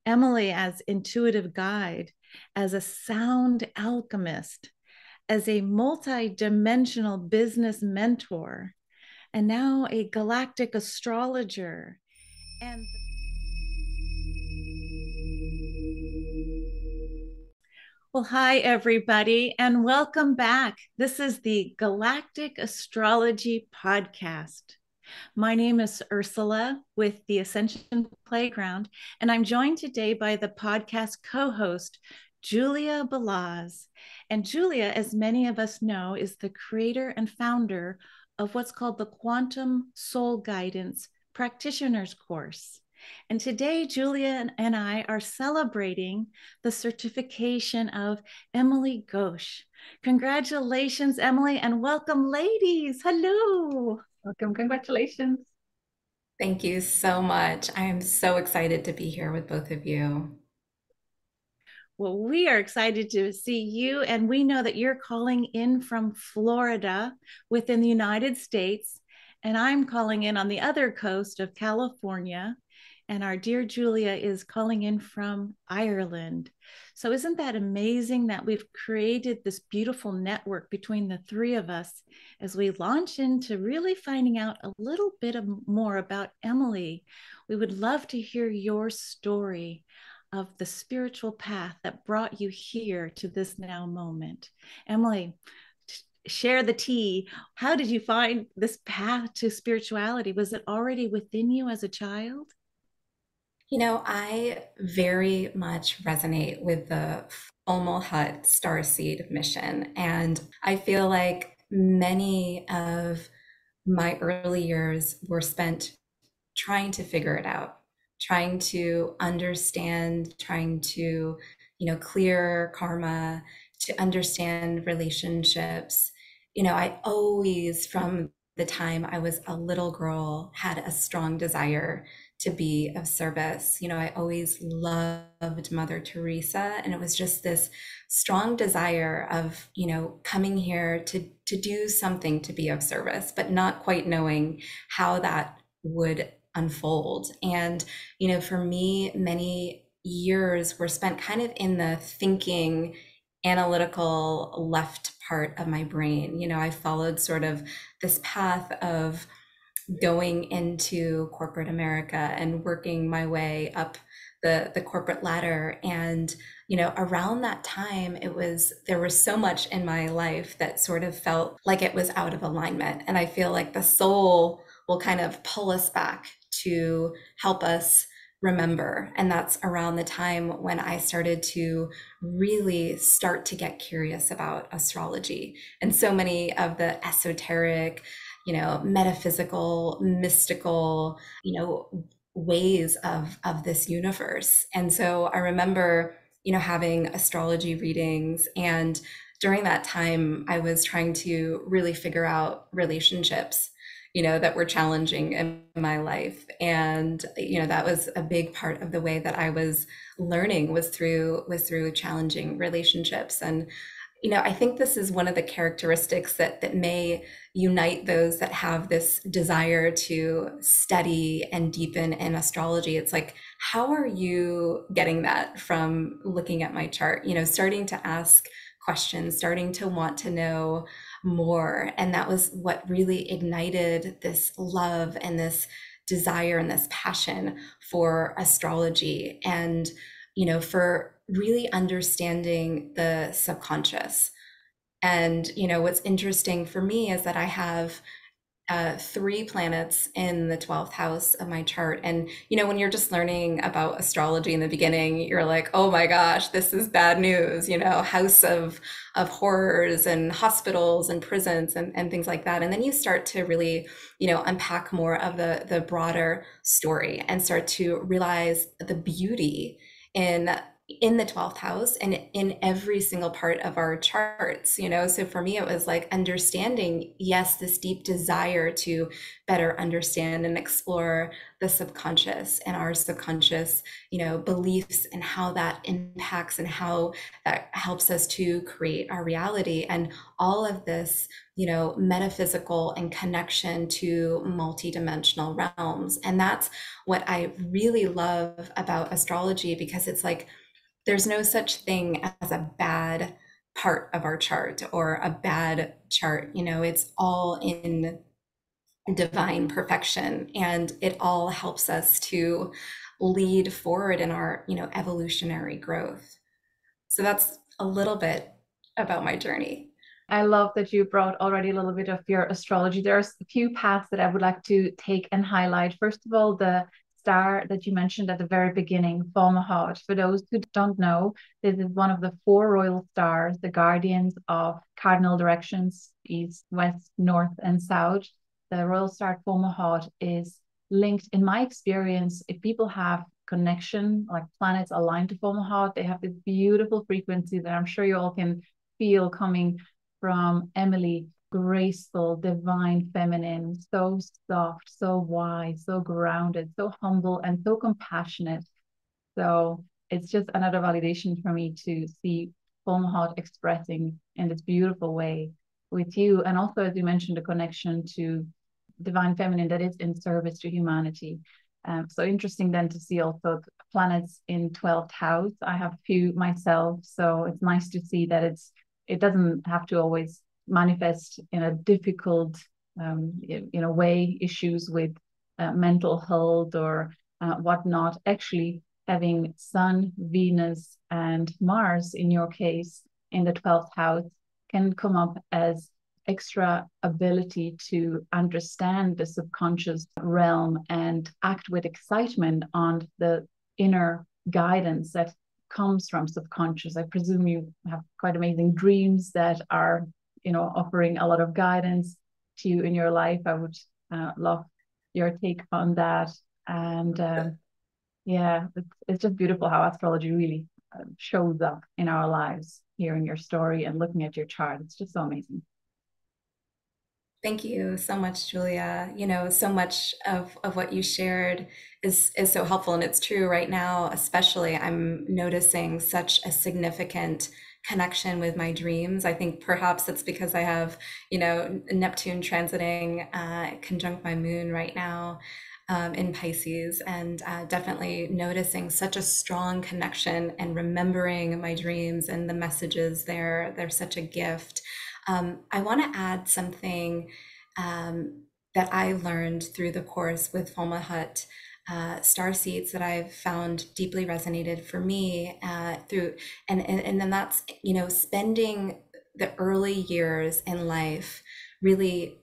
Emily as intuitive guide, as a sound alchemist, as a multi-dimensional business mentor, and now a galactic astrologer. And well, hi, everybody, and welcome back. This is the Galactic Astrology Podcast. My name is Ursula with the Ascension Playground, and I'm joined today by the podcast co host, Julia Balaz. And Julia, as many of us know, is the creator and founder of what's called the Quantum Soul Guidance Practitioner's Course. And today, Julia and I are celebrating the certification of Emily Ghosh. Congratulations, Emily, and welcome, ladies. Hello. Welcome, congratulations. Thank you so much. I am so excited to be here with both of you. Well, we are excited to see you, and we know that you're calling in from Florida within the United States, and I'm calling in on the other coast of California, and our dear Julia is calling in from Ireland. So isn't that amazing that we've created this beautiful network between the three of us as we launch into really finding out a little bit more about Emily? We would love to hear your story of the spiritual path that brought you here to this now moment. Emily, share the tea. How did you find this path to spirituality? Was it already within you as a child? You know, I very much resonate with the Fomalhaut Starseed mission. And I feel like many of my early years were spent trying to figure it out, trying to understand, trying to, clear karma, to understand relationships. I always, from the time I was a little girl, had a strong desire to be of service. I always loved Mother Teresa, and it was just this strong desire of, coming here to do something to be of service, but not quite knowing how that would unfold. And, for me, many years were spent kind of in the thinking, analytical left part of my brain. I followed sort of this path of going into corporate America and working my way up the corporate ladder. And, around that time, there was so much in my life that sort of felt like it was out of alignment. And I feel like the soul will kind of pull us back to help us remember. And that's around the time when I started to really start to get curious about astrology and so many of the esoteric, metaphysical, mystical, ways of this universe. And so I remember, having astrology readings, and during that time I was trying to really figure out relationships, that were challenging in my life. And, that was a big part of the way that I was learning was through challenging relationships. And I think this is one of the characteristics that may unite those that have this desire to study and deepen in astrology. It's like, how are you getting that from looking at my chart? Starting to ask questions, starting to want to know more. And that was what really ignited this love and this desire and this passion for astrology. And for really understanding the subconscious. And, what's interesting for me is that I have 3 planets in the 12th house of my chart. And, when you're just learning about astrology in the beginning, you're like, oh my gosh, this is bad news, house of horrors and hospitals and prisons and things like that. And then you start to really, unpack more of the broader story and start to realize the beauty in the 12th house and in every single part of our charts. So for me, it was like understanding, yes, this deep desire to better understand and explore the subconscious and our subconscious, beliefs, and how that impacts and how that helps us to create our reality. And all of this, metaphysical and connection to multidimensional realms. And that's what I really love about astrology, because it's like there's no such thing as a bad part of our chart or a bad chart. It's all in divine perfection, and it all helps us to lead forward in our, evolutionary growth. So that's a little bit about my journey. I love that you brought already a little bit of your astrology. There's a few paths that I would like to take and highlight. First of all, the star that you mentioned at the very beginning, Fomalhaut. For those who don't know, this is one of the four royal stars, the guardians of cardinal directions, east, west, north, and south. The royal star Fomalhaut is linked, in my experience, if people have connection, like planets aligned to Fomalhaut, they have this beautiful frequency that I'm sure you all can feel coming from Emily, graceful, divine, feminine, so soft, so wise, so grounded, so humble, and so compassionate. So it's just another validation for me to see Fomalhaut expressing in this beautiful way with you. And also, as you mentioned, a connection to divine feminine that is in service to humanity. So interesting then to see also planets in 12th house. I have a few myself, so it's nice to see that it doesn't have to always manifest in a difficult way, issues with mental health or whatnot. Actually, having Sun, Venus, and Mars in your case in the 12th house can come up as extra ability to understand the subconscious realm and act with excitement on the inner guidance that comes from subconscious. I presume you have quite amazing dreams that are, offering a lot of guidance to you in your life. I would love your take on that. And yeah, it's just beautiful how astrology really shows up in our lives, hearing your story and looking at your chart. It's just so amazing. Thank you so much, Julia. So much of what you shared is so helpful. And it's true right now, especially I'm noticing such a significant connection with my dreams. I think perhaps it's because I have, Neptune transiting conjunct my moon right now in Pisces, and definitely noticing such a strong connection and remembering my dreams and the messages there. They're such a gift. I want to add something that I learned through the course with Fomalhaut star seeds that I've found deeply resonated for me through, and then that's, spending the early years in life really,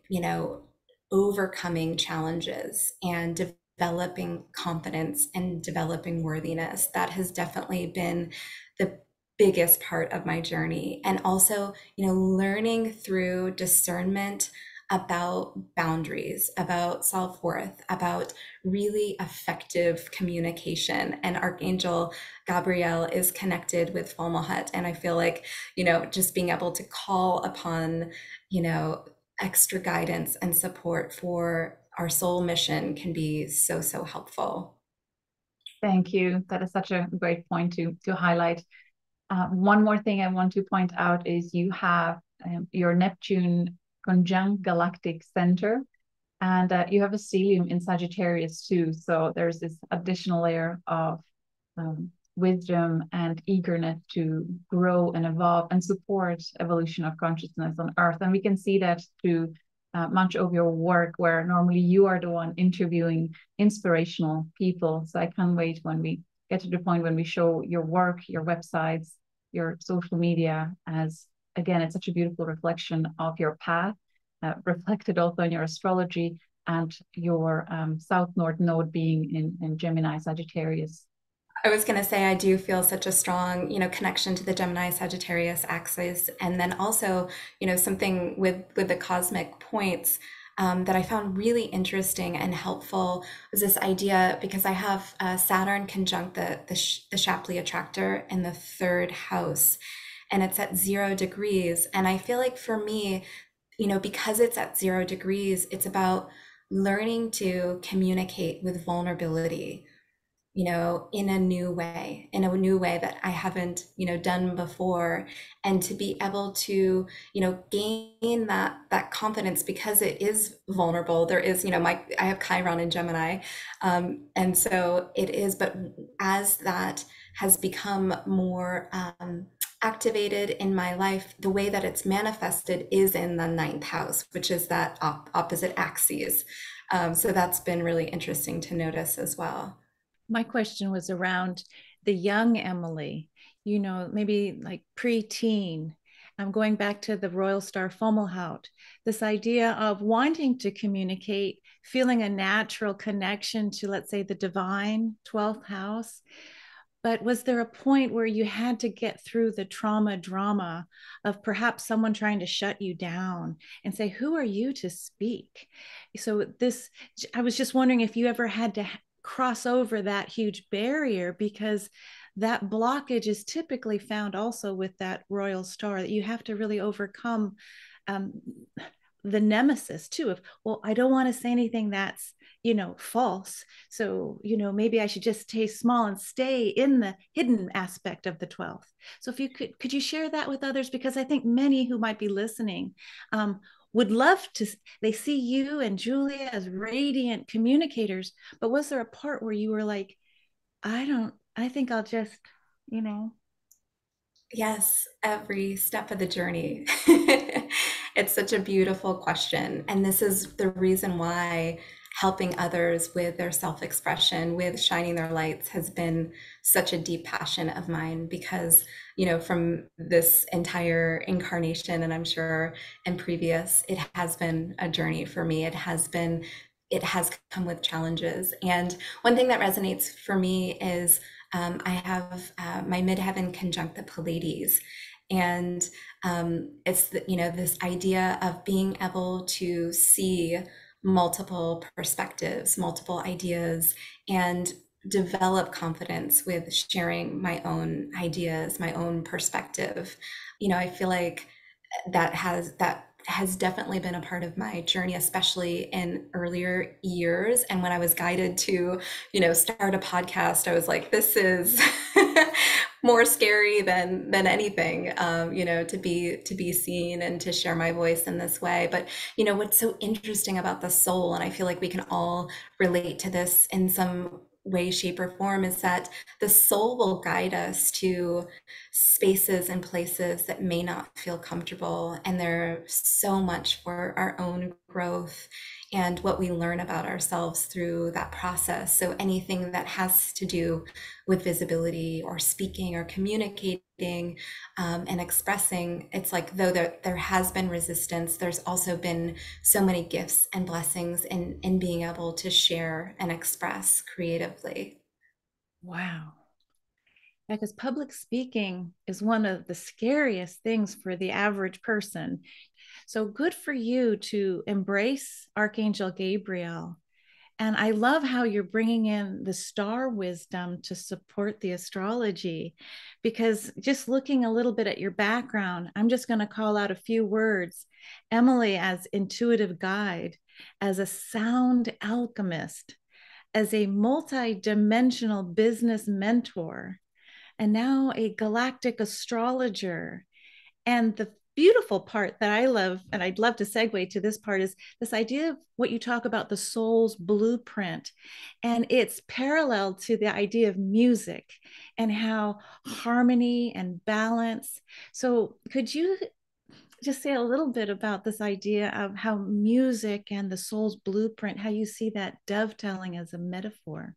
overcoming challenges and developing confidence and developing worthiness. That has definitely been the biggest part of my journey. And also, learning through discernment about boundaries, about self-worth, about really effective communication. And Archangel Gabriel is connected with Fomalhaut. And I feel like, just being able to call upon, extra guidance and support for our soul mission can be so, so helpful. Thank you. That is such a great point to highlight. One more thing I want to point out is you have your Neptune conjunct galactic center, and you have a stellium in Sagittarius too. So there's this additional layer of wisdom and eagerness to grow and evolve and support evolution of consciousness on Earth. And we can see that through much of your work, where normally you are the one interviewing inspirational people. So I can't wait when we get to the point when we show your work, your websites, your social media, as again, it's such a beautiful reflection of your path, reflected also in your astrology and your South North node being in Gemini Sagittarius. I was going to say, I do feel such a strong, connection to the Gemini Sagittarius axis. And then also, something with the cosmic points that I found really interesting and helpful was this idea, because I have Saturn conjunct the Shapley Attractor in the third house, and it's at 0 degrees. And I feel like for me, because it's at 0 degrees, it's about learning to communicate with vulnerability, in a new way, that I haven't, done before. And to be able to, gain that confidence because it is vulnerable. There is, I have Chiron in Gemini. And so it is, but as that has become more activated in my life, the way that it's manifested is in the ninth house, which is that opposite axes. So that's been really interesting to notice as well. My question was around the young Emily, maybe like preteen. I'm going back to the Royal Star Fomalhaut, this idea of wanting to communicate, feeling a natural connection to, let's say, the divine 12th house. But was there a point where you had to get through the trauma drama of perhaps someone trying to shut you down and say, who are you to speak? So I was just wondering if you ever had to cross over that huge barrier, because that blockage is typically found also with that royal star, that you have to really overcome um, the nemesis too of, well, I don't want to say anything that's false, so maybe I should just stay small and stay in the hidden aspect of the 12th. So if you could you share that with others, because I think many who might be listening would love to. They see you and Julia as radiant communicators, but was there a part where you were like, I think I'll just you know Yes, every step of the journey. It's such a beautiful question. And this is the reason why helping others with their self expression, with shining their lights, has been such a deep passion of mine. Because, from this entire incarnation, and I'm sure in previous, it has been a journey for me. It has come with challenges. And one thing that resonates for me is I have my midheaven conjunct the Pleiades, and it's this idea of being able to see multiple perspectives, multiple ideas, and develop confidence with sharing my own ideas, my own perspective. I feel like that has definitely been a part of my journey, especially in earlier years. And when I was guided to, start a podcast, I was like, this is more scary than anything, to be seen and to share my voice in this way. But what's so interesting about the soul, and I feel like we can all relate to this in some way, shape, or form, is that the soul will guide us to spaces and places that may not feel comfortable. And they're so much for our own growth and what we learn about ourselves through that process. So anything that has to do with visibility or speaking or communicating and expressing, it's like, though there has been resistance, there's also been so many gifts and blessings in being able to share and express creatively. Wow. Yeah, because public speaking is one of the scariest things for the average person. So good for you to embrace Archangel Gabriel. And I love how you're bringing in the star wisdom to support the astrology, because just looking a little bit at your background, I'm just going to call out a few words. Emily as intuitive guide, as a sound alchemist, as a multi-dimensional business mentor, and now a galactic astrologer. And the beautiful part that I love, and I'd love to segue to this part, is this idea of what you talk about, the soul's blueprint. And it's parallel to the idea of music and how harmony and balance. So could you just say a little bit about this idea of how music and the soul's blueprint, how you see that dovetailing as a metaphor?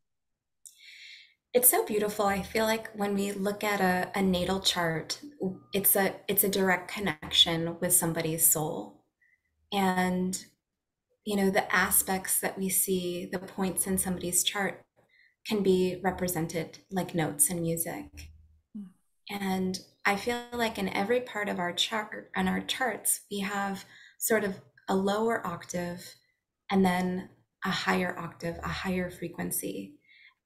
It's so beautiful. I feel like when we look at a natal chart, it's a direct connection with somebody's soul. And the aspects that we see, the points in somebody's chart, can be represented like notes in music. And I feel like in every part of our chart and our charts, we have sort of a lower octave and then a higher octave, a higher frequency.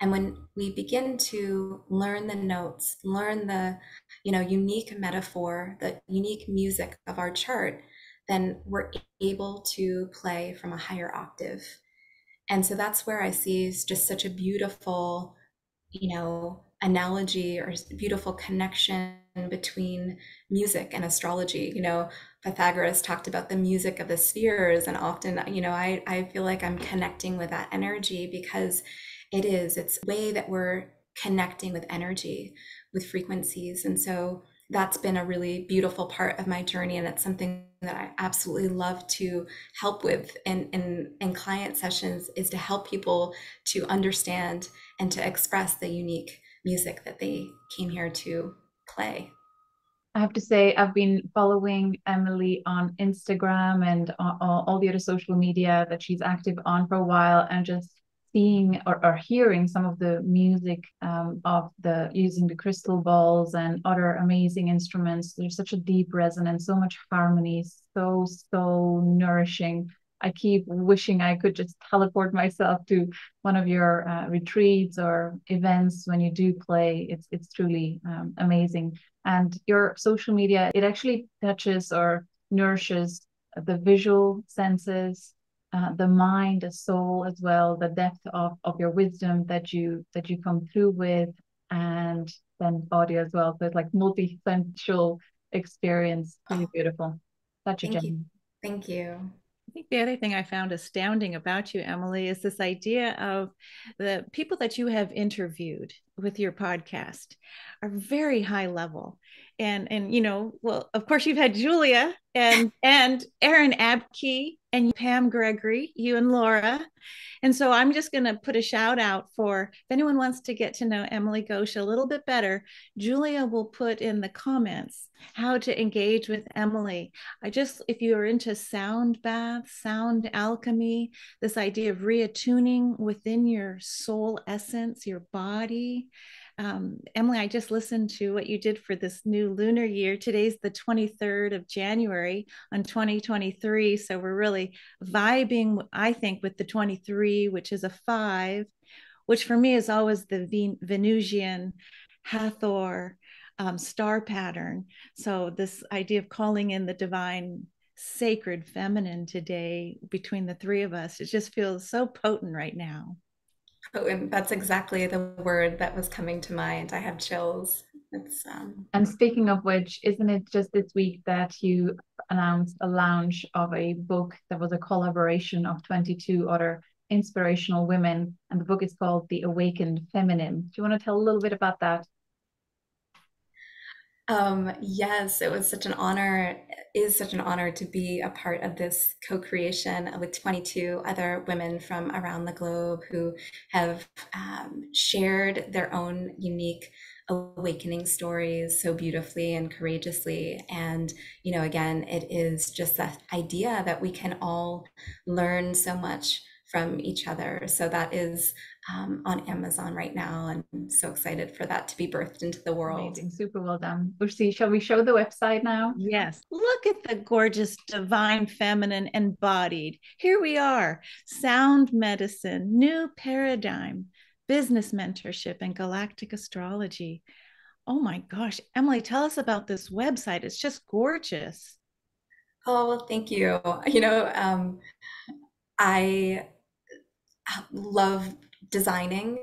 And when we begin to learn the notes, learn the, unique metaphor, the unique music of our chart, then we're able to play from a higher octave. And so that's where I see just such a beautiful, analogy or beautiful connection between music and astrology. Pythagoras talked about the music of the spheres, and often, I feel like I'm connecting with that energy because it's a way that we're connecting with energy, with frequencies. And so that's been a really beautiful part of my journey. And it's something that I absolutely love to help with in client sessions, is to help people to understand and to express the unique music that they came here to play. I have to say, I've been following Emily on Instagram and all the other social media that she's active on for a while, and just seeing or hearing some of the music of the using the crystal balls and other amazing instruments. There's such a deep resonance, so much harmony, so nourishing. I keep wishing I could just teleport myself to one of your retreats or events when you do play. It's truly amazing. And your social media, it actually touches or nourishes the visual senses, the mind, the soul as well, the depth of your wisdom that you come through with, and then body as well. So it's like multi-sensual experience. Really beautiful. Such a Thank you. gem. Thank you. I think the other thing I found astounding about you, Emily, is this idea of the people that you have interviewed with your podcast are very high level. And well, of course you've had Julia and Aaron Abke and Pam Gregory, you and Laura. And so I'm just going to put a shout out for if anyone wants to get to know Emily Ghosh a little bit better, Julia will put in the comments how to engage with Emily. If you're into sound baths, sound alchemy, this idea of reattuning within your soul essence, your body. Emily, I just listened to what you did for this new lunar year. Today's the 23rd of January on 2023. So we're really vibing, I think, with the 23, which is a 5, which for me is always the Venusian Hathor star pattern. So this idea of calling in the divine sacred feminine today between the three of us, it just feels so potent right now. Oh, and that's exactly the word that was coming to mind. I have chills. And speaking of which, isn't it just this week that you announced a launch of a book that was a collaboration of 22 other inspirational women? And the book is called The Awakened Feminine. Do you want to tell a little bit about that? Yes, it was such an honor, is such an honor to be a part of this co-creation with 22 other women from around the globe who have shared their own unique awakening stories so beautifully and courageously. And, again, it is just that idea that we can all learn so much from each other. So that is on Amazon right now, and I'm so excited for that to be birthed into the world. Amazing, super well done. Lucy, shall we show the website now? Yes. Look at the gorgeous divine feminine embodied. Here we are. Sound medicine, new paradigm, business mentorship, and galactic astrology. Oh my gosh. Emily, tell us about this website. It's just gorgeous. Oh, well, thank you. I love designing.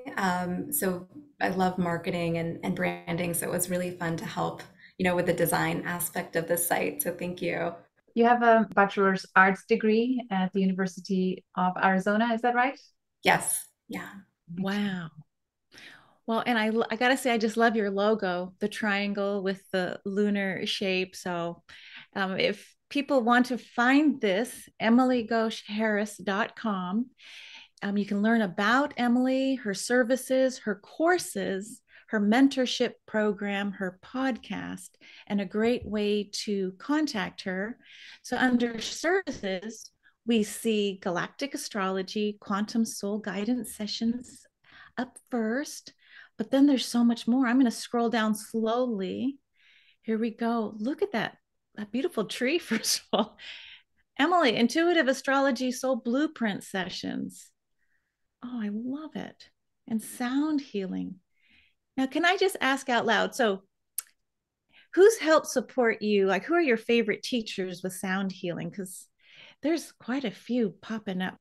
So I love marketing and branding. So it was really fun to help, with the design aspect of the site. So thank you. You have a bachelor's arts degree at the University of Arizona, is that right? Yes. Yeah. Wow. Well, and I gotta say, I just love your logo, the triangle with the lunar shape. So if people want to find this, emilyghoshharris.com. You can learn about Emily, her services, her courses, her mentorship program, her podcast, and a great way to contact her. So under services, we see Galactic Astrology, Quantum Soul Guidance Sessions up first, but then there's so much more. I'm going to scroll down slowly. Here we go. Look at that beautiful tree, first of all. Emily, Intuitive Astrology Soul Blueprint Sessions. Oh, I love it. And sound healing. Now, can I just ask out loud? So, who's helped support you? Like, who are your favorite teachers with sound healing? Because there's quite a few popping up.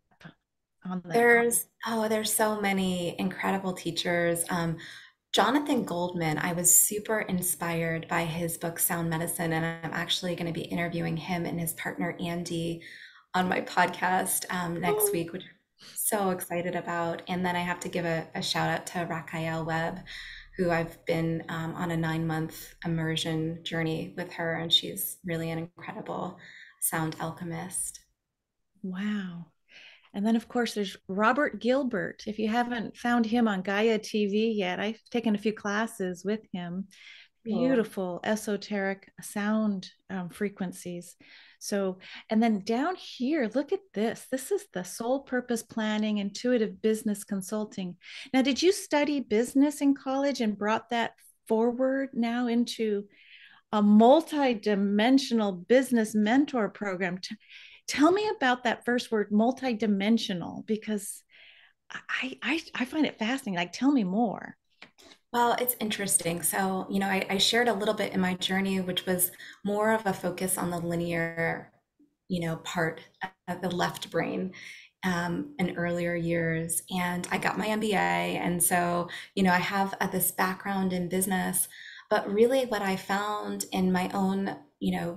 on the There's so many incredible teachers. Jonathan Goldman, I was super inspired by his book Sound Medicine, and I'm actually going to be interviewing him and his partner Andy on my podcast next week, which I'm so excited about. And then I have to give a shout out to Raquel Webb, who I've been on a 9-month immersion journey with her, and she's really an incredible sound alchemist. wow. And then, of course, there's Robert Gilbert. If you haven't found him on Gaia TV yet, I've taken a few classes with him. Cool. Beautiful, esoteric sound frequencies. So, and then down here, look at this. This is the soul purpose planning, intuitive business consulting. Now, did you study business in college and brought that forward now into a multi-dimensional business mentor program? Tell me about that first word, multi-dimensional, because I find it fascinating. Like, tell me more. Well, it's interesting. So, I shared a little bit in my journey, which was more of a focus on the linear, part of the left brain in earlier years. And I got my MBA. And so, I have this background in business. But really, what I found in my own,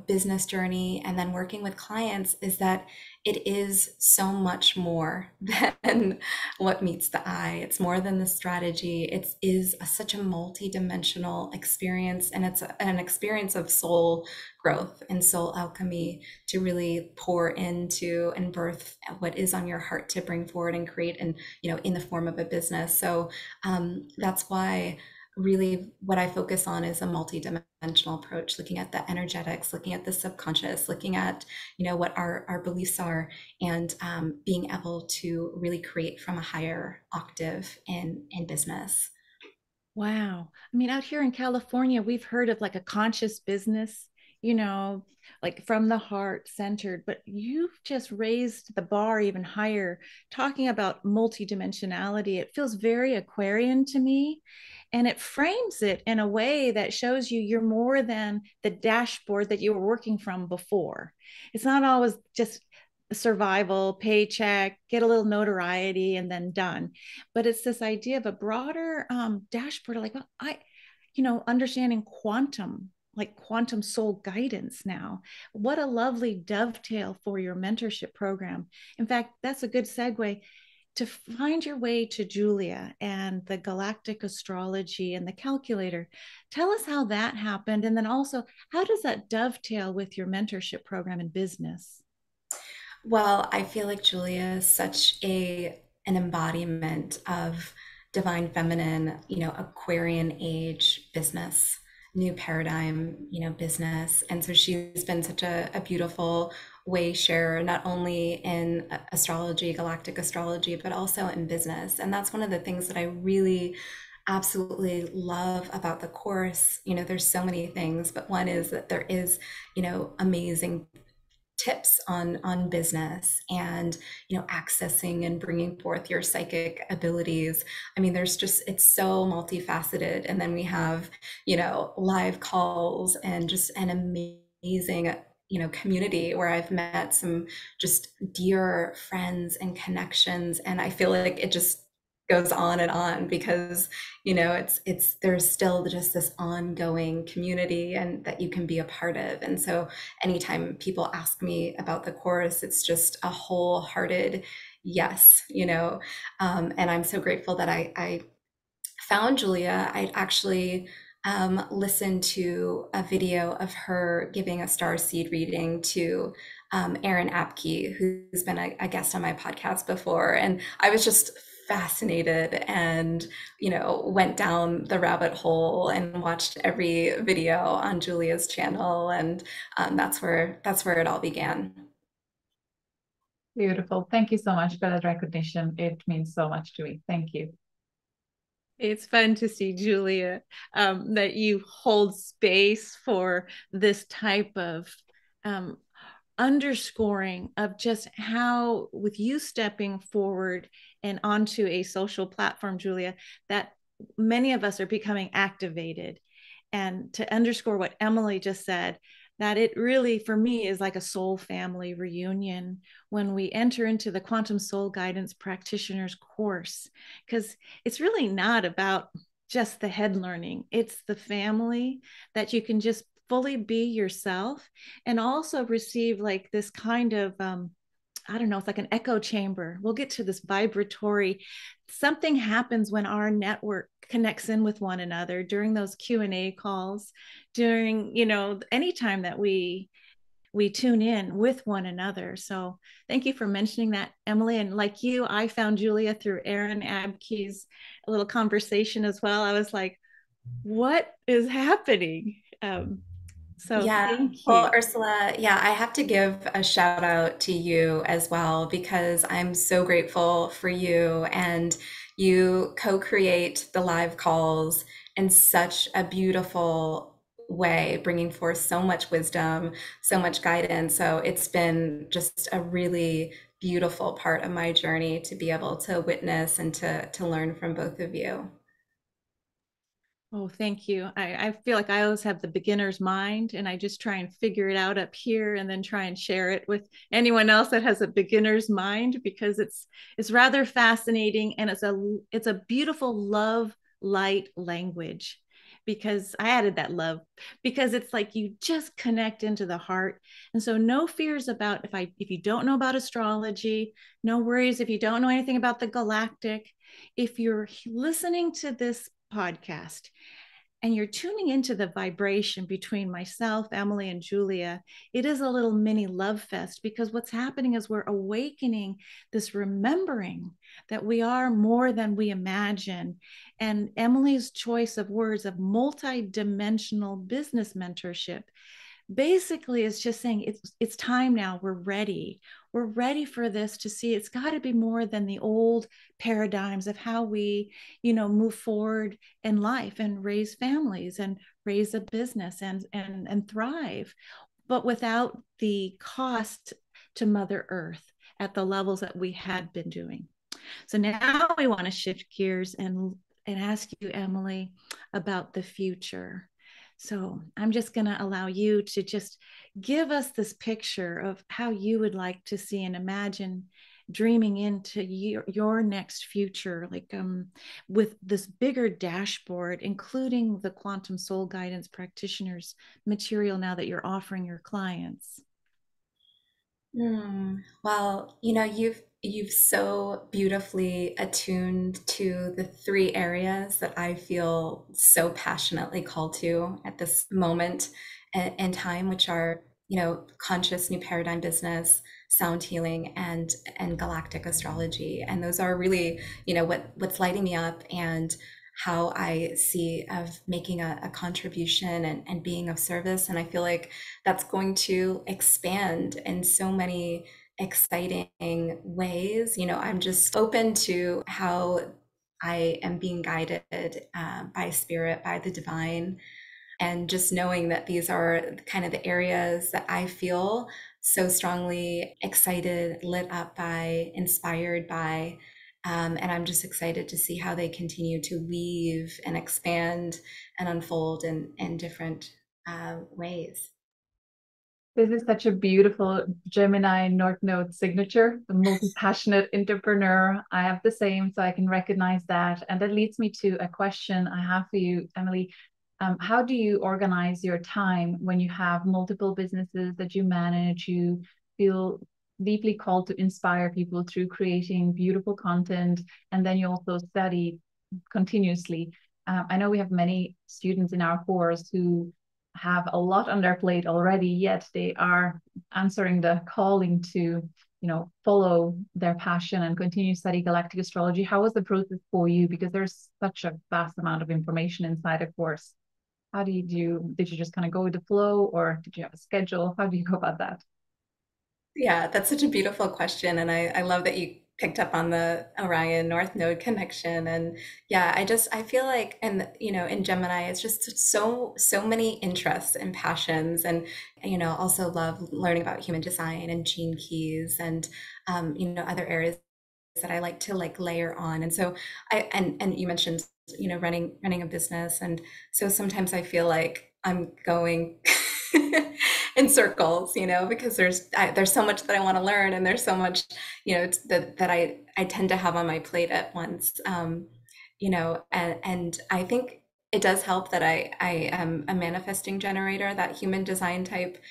business journey and then working with clients is that it is so much more than what meets the eye. It's more than the strategy. It is such a multi-dimensional experience, and it's an experience of soul growth and soul alchemy to really pour into and birth what is on your heart to bring forward and create, and in the form of a business. So that's why really what I focus on is a multi-dimensional approach, looking at the energetics, looking at the subconscious, looking at what our beliefs are, and being able to really create from a higher octave in business. Wow. I mean, out here in California, we've heard of like a conscious business, you know, like from the heart centered, but you've just raised the bar even higher, talking about multidimensionality. It feels very Aquarian to me. And it frames it in a way that shows you you're more than the dashboard that you were working from before. It's not always just survival, paycheck, get a little notoriety, and then done. But it's this idea of a broader dashboard, like, well, understanding quantum, like quantum soul guidance now. What a lovely dovetail for your mentorship program. In fact, that's a good segue to find your way to Julia and the galactic astrology and the calculator. Tell us how that happened. And then also, how does that dovetail with your mentorship program in business? Well, I feel like Julia is such an embodiment of divine feminine, Aquarian age business, new paradigm, business. And so she's been such a beautiful way sharer, not only in astrology, galactic astrology, but also in business. And that's one of the things that I really absolutely love about the course. There's so many things, but one is that there is, amazing tips on business and accessing and bringing forth your psychic abilities. I mean, it's so multifaceted. And then we have live calls and just an amazing community where I've met some just dear friends and connections, and I feel like it just goes on and on because it's there's still just this ongoing community and that you can be a part of. And so anytime people ask me about the course, it's just a wholehearted yes. And I'm so grateful that I found Julia. I actually listened to a video of her giving a starseed reading to Erin Apke, who's been a guest on my podcast before. And I was just fascinated and went down the rabbit hole and watched every video on Julia's channel, and that's where it all began. Beautiful. Thank you so much for that recognition. It means so much to me. Thank you. It's fun to see, Julia, that you hold space for this type of underscoring of just how, with you stepping forward and onto a social platform, Julia, that many of us are becoming activated. And to underscore what Emily just said, that it really, for me, is like a soul family reunion when we enter into the Quantum Soul Guidance Practitioner's course, because it's really not about just the head learning. It's the family that you can just fully be yourself and also receive like this kind of I don't know, it's like an echo chamber. We'll get to this vibratory. Something happens when our network connects in with one another during those Q&A calls, during, anytime that we tune in with one another. So thank you for mentioning that, Emily. And like you, I found Julia through Aaron Abke's little conversation as well. I was like, what is happening? So Yeah. thank Well, you. Ursula, yeah, I have to give a shout out to you as well because I'm so grateful for you and you co-create the live calls in such a beautiful way, bringing forth so much wisdom, so much guidance. So it's been just a really beautiful part of my journey to be able to witness and to learn from both of you. Oh, thank you. I feel like I always have the beginner's mind and I just try and figure it out up here and then try and share it with anyone else that has a beginner's mind because it's rather fascinating and it's a beautiful love light language because I added that love because it's like you just connect into the heart. And so no fears about if you don't know about astrology, no worries if you don't know anything about the galactic. If you're listening to this podcast and you're tuning into the vibration between myself, Emily, and Julia, it is a little mini love fest because what's happening is we're awakening this remembering that we are more than we imagine. And Emily's choice of words of multi-dimensional business mentorship basically is just saying it's time now. We're ready for this to see it's got to be more than the old paradigms of how we move forward in life and raise families and raise a business and thrive, but without the cost to Mother Earth at the levels that we had been doing. So now we want to shift gears and ask you, Emily, about the future. So I'm just going to allow you to just give us this picture of how you would like to see and imagine dreaming into your next future, like with this bigger dashboard, including the Quantum Soul Guidance Practitioners material now that you're offering your clients. Well, you've so beautifully attuned to the three areas that I feel so passionately called to at this moment in time, which are, conscious new paradigm business, sound healing, and galactic astrology. And those are really, what's lighting me up and how I see of making a contribution and being of service. And I feel like that's going to expand in so many exciting ways. I'm just open to how I am being guided by spirit, by the divine, and just knowing that these are kind of the areas that I feel so strongly excited, lit up by, inspired by. And I'm just excited to see how they continue to weave and expand and unfold in different ways. This is such a beautiful Gemini North Node signature, the multi-passionate entrepreneur. I have the same, so I can recognize that. And that leads me to a question I have for you, Emily. How do you organize your time when you have multiple businesses that you manage? You feel deeply called to inspire people through creating beautiful content, and then you also study continuously. I know we have many students in our course who have a lot on their plate already, yet they are answering the calling to, follow their passion and continue to study galactic astrology. How was the process for you? Because there's such a vast amount of information inside a course. How did you just kind of go with the flow, or did you have a schedule? How do you go about that? Yeah, that's such a beautiful question. And I love that you picked up on the Orion North Node connection. And yeah, I feel like, and in Gemini, it's just so many interests and passions. And, also love learning about human design and gene keys and, other areas that I like to like layer on. And so and you mentioned, running a business. And so sometimes I feel like I'm going, in circles, because there's so much that I want to learn, and there's so much, that I tend to have on my plate at once. And I think it does help that I am a manifesting generator. That human design type,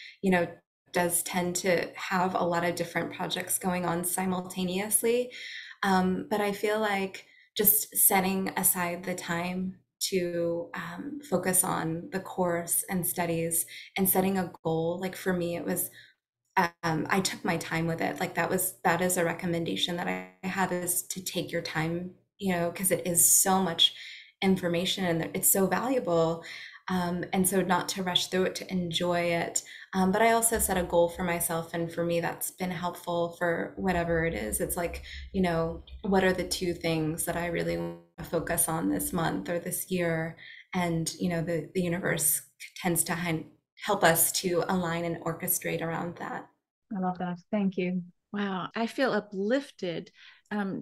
does tend to have a lot of different projects going on simultaneously. But I feel like just setting aside the time to focus on the course and studies and setting a goal, like for me, it was I took my time with it. Like that is a recommendation that I have, is to take your time, because it is so much information and it's so valuable. And so not to rush through it, to enjoy it. But I also set a goal for myself. And for me, that's been helpful for whatever it is. It's like, what are the two things that I really want to focus on this month or this year? And, the universe tends to help us to align and orchestrate around that. I love that. Thank you. Wow, I feel uplifted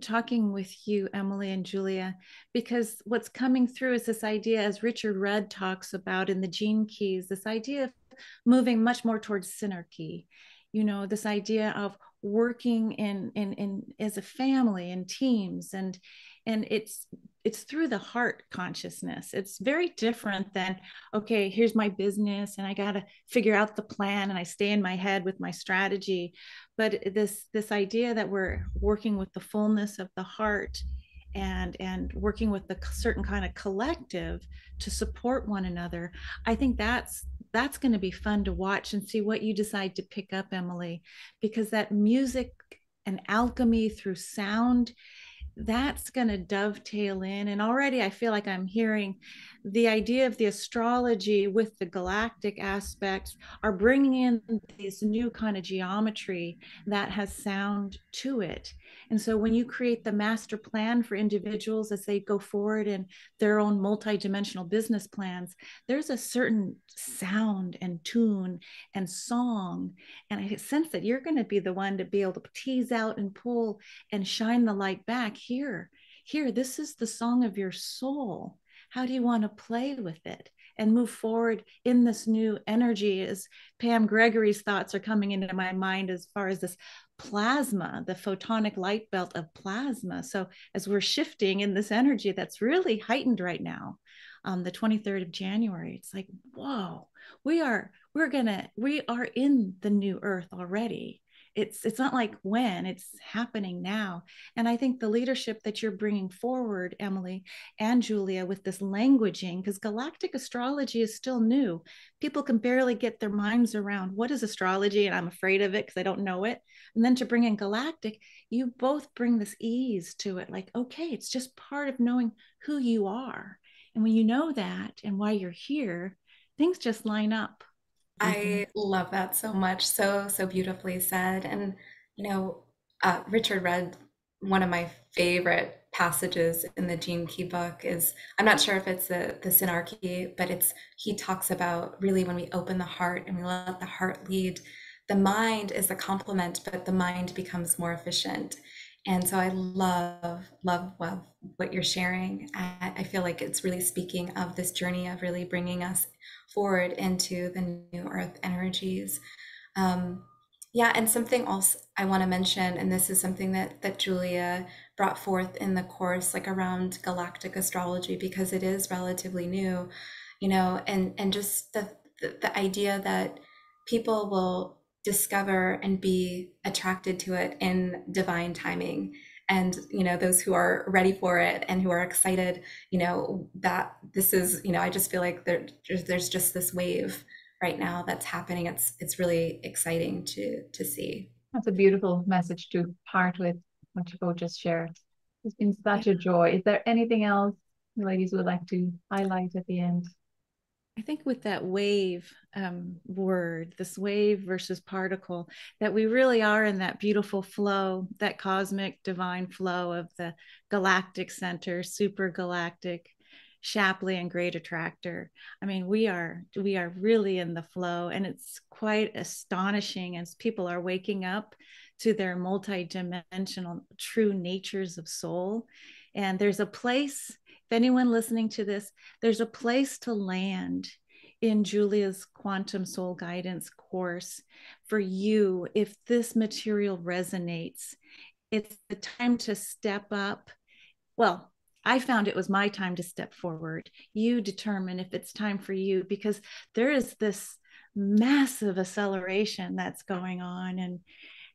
talking with you, Emily and Julia, because what's coming through is this idea, as Richard Rudd talks about in the Gene Keys, this idea of moving much more towards synarchy. This idea of working in as a family and teams, and it's through the heart consciousness. It's very different than, okay, here's my business and I got to figure out the plan and I stay in my head with my strategy. But this idea that we're working with the fullness of the heart and working with the certain kind of collective to support one another, I think that's going to be fun to watch and see what you decide to pick up, Emily, because that music and alchemy through sound, that's going to dovetail in. And already I feel like I'm hearing the idea of the astrology with the galactic aspects are bringing in this new kind of geometry that has sound to it. And so when you create the master plan for individuals as they go forward in their own multidimensional business plans, there's a certain sound and tune and song. And I sense that you're going to be the one to be able to tease out and pull and shine the light back. Here, this is the song of your soul. How do you want to play with it and move forward in this new energy? As Pam Gregory's thoughts are coming into my mind as far as this plasma, the photonic light belt of plasma. So as we're shifting in this energy that's really heightened right now, the 23rd of January, it's like, whoa, we are in the new earth already. It's not like when, it's happening now. And I think the leadership that you're bringing forward, Emily and Julia, with this languaging, because galactic astrology is still new. People can barely get their minds around what is astrology, and I'm afraid of it because I don't know it. And then to bring in galactic, you both bring this ease to it. Like, okay, it's just part of knowing who you are. And when you know that and why you're here, things just line up. I love that so much. So, so beautifully said. And, Richard Rudd, one of my favorite passages in the Gene Key book is, I'm not sure if it's the synarchy, but he talks about really when we open the heart and we let the heart lead, the mind is the complement, but the mind becomes more efficient. And so I love what you're sharing. I feel like it's really speaking of this journey of really bringing us forward into the new earth energies. Yeah, and something else I want to mention, and this is something that Julia brought forth in the course, like around galactic astrology, because it is relatively new, and just the idea that people will discover and be attracted to it in divine timing. And those who are ready for it and who are excited, that this is, I just feel like there's just this wave right now that's happening. It's really exciting to see. That's a beautiful message to part with, what you both just shared. It's been such a joy. Is there anything else the ladies would like to highlight at the end? I think with that wave word, this wave versus particle, that we really are in that beautiful flow, that cosmic divine flow of the galactic center, super galactic, Shapley and great attractor. I mean, we are really in the flow, and it's quite astonishing as people are waking up to their multidimensional true natures of soul. And there's a place, if anyone listening to this, there's a place to land in Julia's Quantum Soul Guidance course, for you, if this material resonates, it's the time to step up. Well, I found it was my time to step forward. You determine if it's time for you, because there is this massive acceleration that's going on. And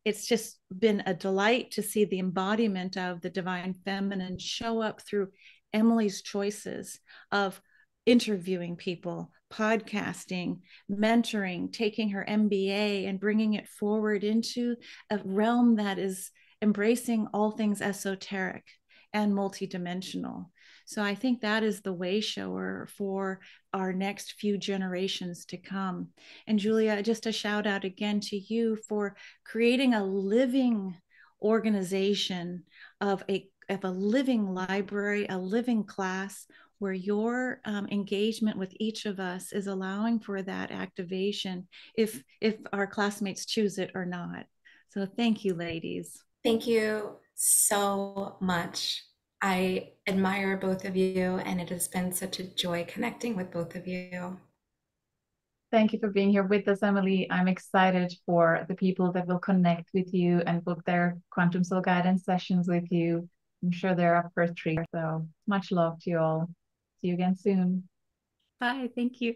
it's just been a delight to see the embodiment of the divine feminine show up through Emily's choices of interviewing people, podcasting, mentoring, taking her MBA and bringing it forward into a realm that is embracing all things esoteric and multidimensional. So I think that is the way shower for our next few generations to come. And Julia, just a shout out again to you for creating a living organization of a living library, a living class where your engagement with each of us is allowing for that activation if our classmates choose it or not. So thank you, ladies. Thank you so much. I admire both of you, and it has been such a joy connecting with both of you. Thank you for being here with us, Emily. I'm excited for the people that will connect with you and book their Quantum Soul Guidance sessions with you. I'm sure they're up for a treat. So much love to you all. See you again soon. Bye. Thank you.